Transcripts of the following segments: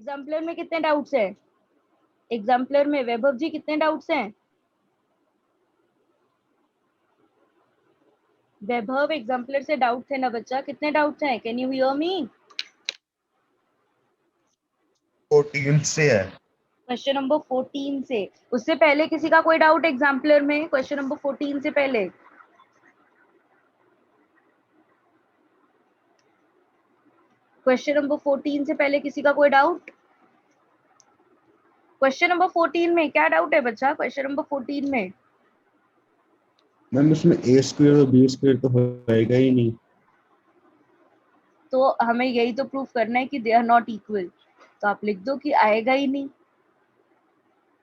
Exemplar में कितने doubts हैं? एग्जाम्पलर में वैभव जी कितने डाउट्स हैं? वैभव एग्जाम्पलर से डाउट्स है ना बच्चा? कितने डाउट्स हैं? Can you hear me? 14 से है। क्वेश्चन नंबर 14 से। उससे पहले किसी का कोई डाउट एग्जाम्पलर में? क्वेश्चन नंबर 14 से पहले क्वेश्चन नंबर 14 से पहले किसी का कोई डाउट? क्वेश्चन नंबर 14 में क्या डाउट है बच्चा? क्वेश्चन नंबर 14 में मैम उसमें ए स्क्वायर और बी स्क्वायर तो होएगा ही नहीं। तो हमें यही तो प्रूफ करना है कि दे आर नॉट इक्वल। तो आप लिख दो कि आएगा ही नहीं।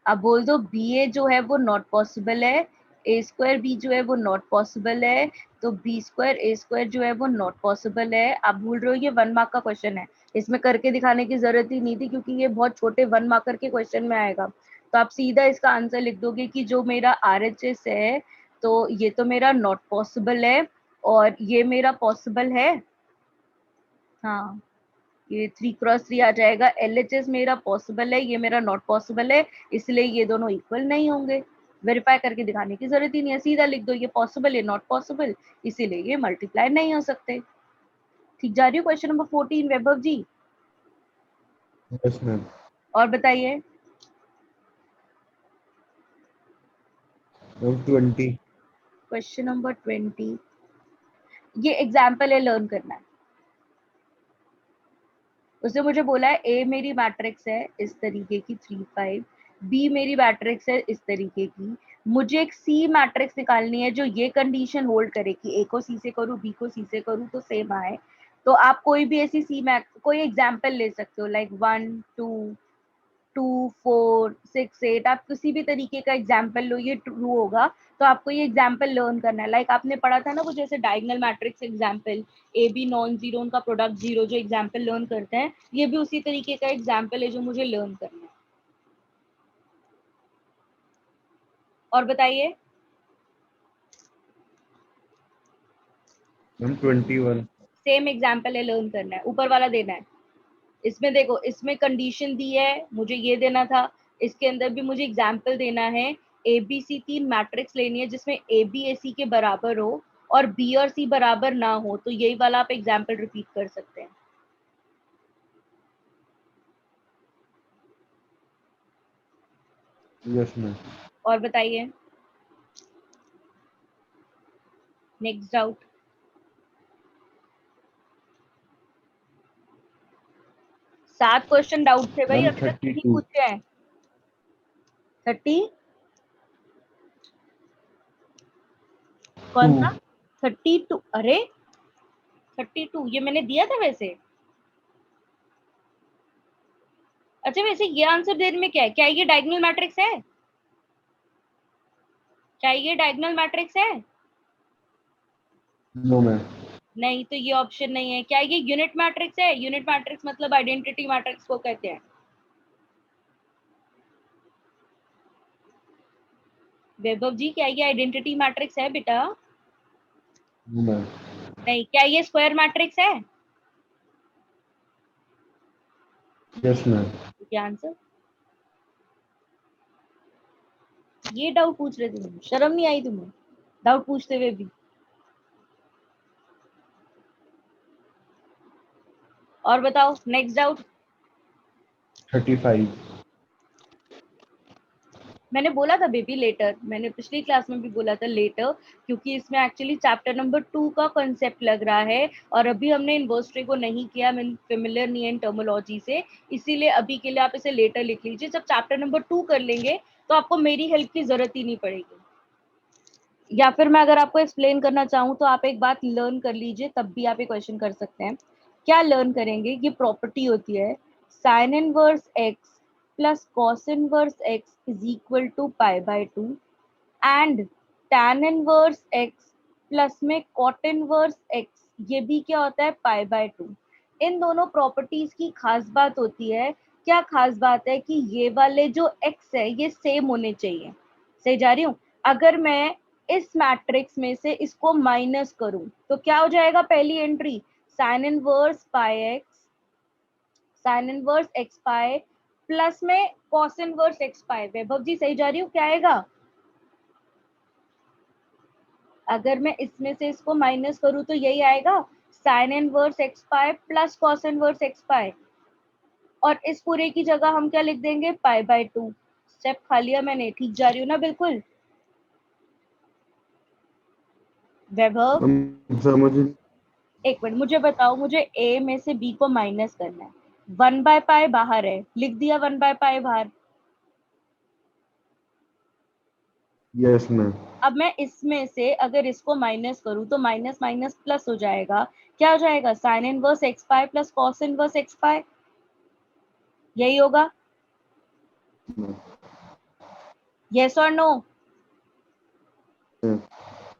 आप बोल दो बी ए जो है वो नॉट पॉसिबल है, ए स्क्वायर बी जो है वो नॉट पॉसिबल है, तो बी स्क्वायर ए स्क्वायर जो है वो नॉट पॉसिबल है। आप भूल रहे हो ये 1 मार्क का क्वेश्चन है, इसमें करके दिखाने की जरूरत ही नहीं थी क्योंकि ये बहुत छोटे 1 मार्कर के क्वेश्चन में आएगा। तो आप सीधा इसका आंसर लिख दोगे कि जो मेरा RHS है तो ये तो मेरा नॉट पॉसिबल है और ये मेरा पॉसिबल है। हाँ, ये 3x3 आ जाएगा। LHS मेरा पॉसिबल है, ये मेरा नॉट पॉसिबल है, इसलिए ये दोनों इक्वल नहीं होंगे। वेरीफाई करके दिखाने की जरूरत ही नहीं है, सीधा लिख दो ये पॉसिबल, ये नॉट पॉसिबल, इसीलिए ये मल्टीप्लाई नहीं हो सकते। ठीक जा रही हूँ? Question number 14 Vaibhav ji. Yes ma'am. और बताइए। 20। क्वेश्चन नंबर 20, ये एग्जाम्पल है, लर्न करना है। उसने मुझे बोला है ए मेरी मैट्रिक्स है इस तरीके की 3 5, बी मेरी मैट्रिक्स है इस तरीके की, मुझे एक सी मैट्रिक्स निकालनी है जो ये कंडीशन होल्ड करे कि ए को सी से करूँ बी को सी से करूँ तो सेम आए। तो आप कोई भी ऐसी सी मैट्रिक्स कोई एग्जाम्पल ले सकते हो, लाइक 1 2 2 4 6 8, आप किसी भी तरीके का एग्जाम्पल लो, ये ट्रू होगा। तो आपको ये एग्जाम्पल लर्न करना है। लाइक आपने पढ़ा था ना वो जैसे diagonal matrix example, A B non zero उनका प्रोडक्ट जीरो, जो एग्जाम्पल लर्न करते हैं, ये भी उसी तरीके का एग्जाम्पल है जो मुझे लर्न करना है। और बताइए। मैम 21। सेम एग्जाम्पल है, लर्न करना है, ऊपर वाला देना है। इसमें देखो, इसमें कंडीशन दी है, मुझे ये देना था। इसके अंदर भी मुझे एग्जाम्पल देना है। ए बी सी 3 मैट्रिक्स लेनी है जिसमें ए बी ए सी के बराबर हो और बी और सी बराबर ना हो, तो यही वाला आप एग्जाम्पल रिपीट कर सकते हैं। Yes ma'am. और बताइए। Next doubt. 7 क्वेश्चन डाउट थे भाई, मैम अभी तक 3 ही 32। पूछे हैं। 30 कौन 2। सा? 32? अरे 32 ये मैंने दिया था वैसे। अच्छा, वैसे ये आंसर देने में क्या है? क्या ये डायगोनल मैट्रिक्स है? क्या ये डायगोनल मैट्रिक्स है? No ma'am. नहीं, तो ये ऑप्शन नहीं है। क्या ये यूनिट मैट्रिक्स है? यूनिट मैट्रिक्स मतलब आइडेंटिटी मैट्रिक्स को कहते हैं। वैभव जी, क्या ये आइडेंटिटी मैट्रिक्स है बेटा? No ma'am. नहीं। क्या ये स्क्वायर मैट्रिक्स है? Yes ma'am. क्या आंसर? ये डाउट पूछ रहे थे तुम, शर्म नहीं आई तुम्हें डाउट पूछते हुए भी? और बताओ नेक्स्ट डाउट। 35। मैंने बोला था बेबी लेटर, मैंने पिछली क्लास में भी बोला था लेटर, क्योंकि इसमें एक्चुअली चैप्टर नंबर 2 का कॉन्सेप्ट लग रहा है और अभी हमने इन्वर्स को नहीं किया, मैं फेमिलियर नहीं है इन टर्मिनोलॉजी से, इसीलिए अभी के लिए आप इसे लेटर लिख लीजिए। जब चैप्टर नंबर 2 कर लेंगे तो आपको मेरी हेल्प की जरूरत ही नहीं पड़ेगी। या फिर मैं अगर आपको एक्सप्लेन करना चाहूँ तो आप एक बात लर्न कर लीजिए, तब भी आप ये क्वेश्चन कर सकते हैं। क्या लर्न करेंगे? ये प्रॉपर्टी होती है sine inverse x plus cos inverse x is equal to pi by 2 and tan inverse x plus में कॉट इनवर्स एक्स, ये भी क्या होता है? पाई बाय 2। इन दोनों प्रॉपर्टीज की खास बात होती है। क्या खास बात है? कि ये वाले जो एक्स है ये सेम होने चाहिए। सही जा रही हूँ? अगर मैं इस मैट्रिक्स में से इसको माइनस करूं तो क्या हो जाएगा? पहली entry sine inverse pi x, sign inverse x pi plus में कॉस इनवर्स एक्स पाई। वैभव जी सही जा रही हूँ? क्या आएगा? अगर मैं इसमें से इसको माइनस करूँ तो यही आएगा, sine inverse x pi plus cos inverse x pi. और इस पूरे की जगह हम क्या लिख देंगे? पाई बाय 2। स्टेप खा लिया मैंने। ठीक जा रही हूँ ना बिल्कुल? वैभव समझ। एक मिनट, मुझे बताओ, मुझे ए में से बी को माइनस करना है। 1/पाई बाहर है, लिख दिया 1/पाई बाहर। Yes ma'am. अब मैं इसमें से अगर इसको माइनस करूं तो माइनस माइनस प्लस हो जाएगा। क्या हो जाएगा? Sine inverse x pi plus cos inverse x pi. यही होगा? यस और नो?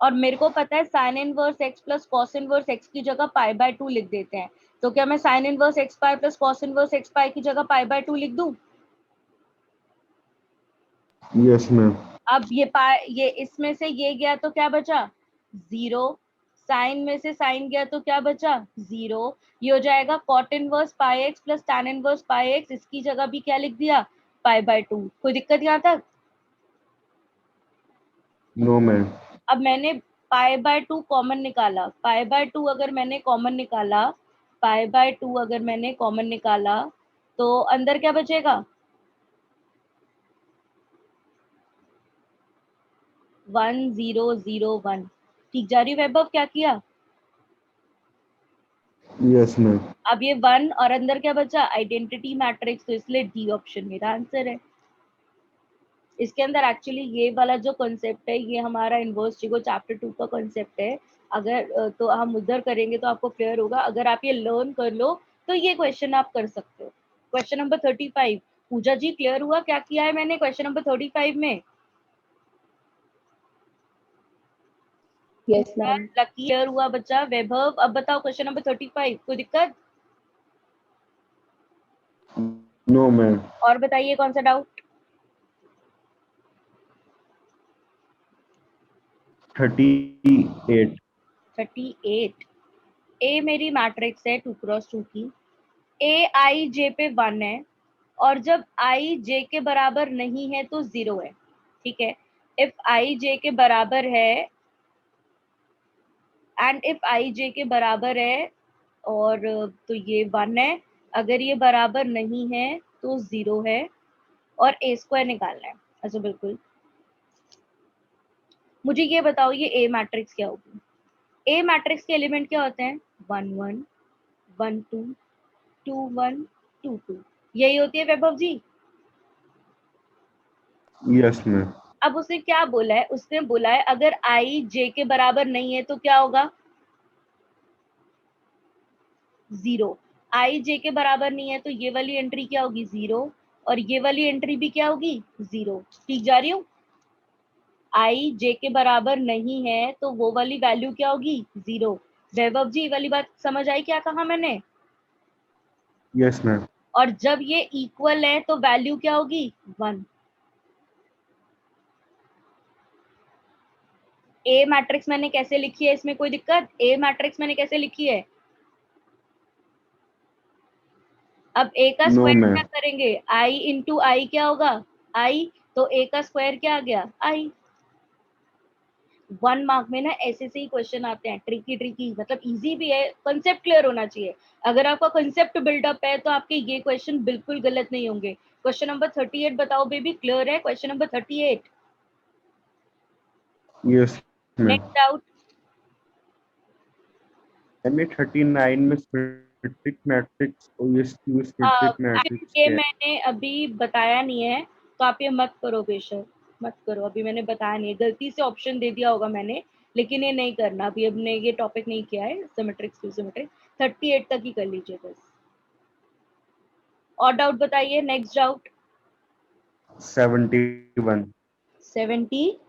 और मेरे को पता है sine inverse x plus cos inverse x की जगह पाई बाय 2 लिख देते हैं। तो क्या मैं sine inverse x pi plus cos inverse x pi की जगह पाई बाय 2 लिख दूं? Yes ma'am. अब ये इसमें से ये गया तो क्या बचा? 0। साइन में से साइन गया तो क्या बचा? 0। ये हो जाएगा cot inverse pi x plus tan inverse pi x. इसकी जगह भी क्या लिख दिया? Pi by 2। कोई दिक्कत यहाँ तक? No ma'am. अब मैंने पाई बाय 2 कॉमन निकाला। पाई बाय 2 अगर मैंने कॉमन निकाला, पाई बाय 2 अगर मैंने कॉमन निकाला तो अंदर क्या बचेगा? 1001। ठीक जा रही है वैभव? क्या किया? Yes ma'am. अब ये 1 और अंदर क्या बचा? Identity matrix. तो इसलिए डी ऑप्शन मेरा आंसर है। इसके अंदर एक्चुअली ये वाला जो कॉन्सेप्ट है ये हमारा इनवर्स ट्रिगो चैप्टर 2 का कॉन्सेप्ट है। अगर तो हम उधर करेंगे तो आपको क्लियर होगा। अगर आप ये लर्न कर लो तो ये क्वेश्चन आप कर सकते हो। Question number 35। पूजा जी क्लियर हुआ क्या किया है मैंने क्वेश्चन नंबर 35 में? Yes ma'am. लकी क्लियर हुआ बच्चा? वैभव अब बताओ क्वेश्चन नंबर 35 कोई दिक्कत? No ma'am. और बताइए कौन सा डाउट? 38। 38। ए मेरी मैट्रिक्स है 2x2 की। ए आई जे पे 1 है और जब आई जे के बराबर नहीं है तो 0 है। ठीक है? इफ आई जे के बराबर है एंड इफ आई जे के बराबर है और तो ये 1 है। अगर ये बराबर नहीं है तो 0 है। और ए स्क्वायर निकालना है। अच्छा बिल्कुल। मुझे ये बताओ ये ए मैट्रिक्स क्या होगी? ए मैट्रिक्स के एलिमेंट क्या होते हैं? 1 1 1 2 2 1 2 2। यही होती है वैभव जी? Yes ma'am. अब उसने क्या बोला है? उसने बोला है अगर आई जे के बराबर नहीं है तो क्या होगा? 0। आई जे के बराबर नहीं है तो ये वाली एंट्री क्या होगी? 0। और ये वाली एंट्री भी क्या होगी? 0। ठीक जा रही हूँ? आई जे के बराबर नहीं है तो वो वाली वैल्यू क्या होगी? 0। वैभव जी वाली बात समझ आई क्या कहा मैंने? Yes ma'am. और जब ये इक्वल है तो वैल्यू क्या होगी? 1। ए मैट्रिक्स मैंने कैसे लिखी है? इसमें कोई दिक्कत? ए मैट्रिक्स मैंने कैसे लिखी है? अब ए का नो स्क्वायर मैम। क्या करेंगे? आई इंटू आई क्या होगा? आई। तो ए का स्क्वायर क्या आ गया? आई। 1 मार्क में ना ऐसे से ही क्वेश्चन आते हैं, ट्रिकी ट्रिकी, मतलब इजी भी है, कंसेप्ट क्लियर होना चाहिए। अगर आपका कंसेप्ट बिल्डअप है तो आपके ये क्वेश्चन बिल्कुल गलत नहीं होंगे। क्वेश्चन नंबर 38 बताओ बेबी, क्लियर है? Question number 38। Yes ma'am. Next doubt? मैंने 39 में सिमेट्रिक मैट्रिक्स और ये स्क्यू सिमेट्रिक मैट्रिक्स ये क्या मैंने अभी बताया नहीं है तो आप ये मत करो बेशक, मत करो। अभी मैंने बताया नहीं है, गलती से ऑप्शन दे दिया होगा मैंने, लेकिन ये नहीं करना अभी। हमने ये टॉपिक नहीं किया है सिमेट्रिक स्क्यू सिमेट्रिक। 38 तक ही कर लीजिए बस। और डाउट बताइए, नेक्स्ट डाउट। है? 71। 71।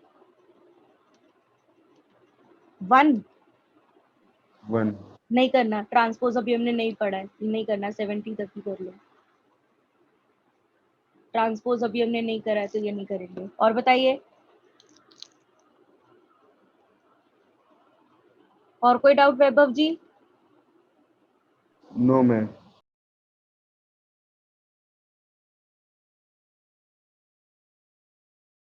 1। नहीं करना ट्रांसपोज, अभी हमने नहीं पढ़ा है, नहीं करना। 70 तक ही कर लो। ट्रांसपोज अभी हमने नहीं करा है तो ये नहीं करेंगे। और बताइए, और कोई doubt Vaibhav ji? No ma'am.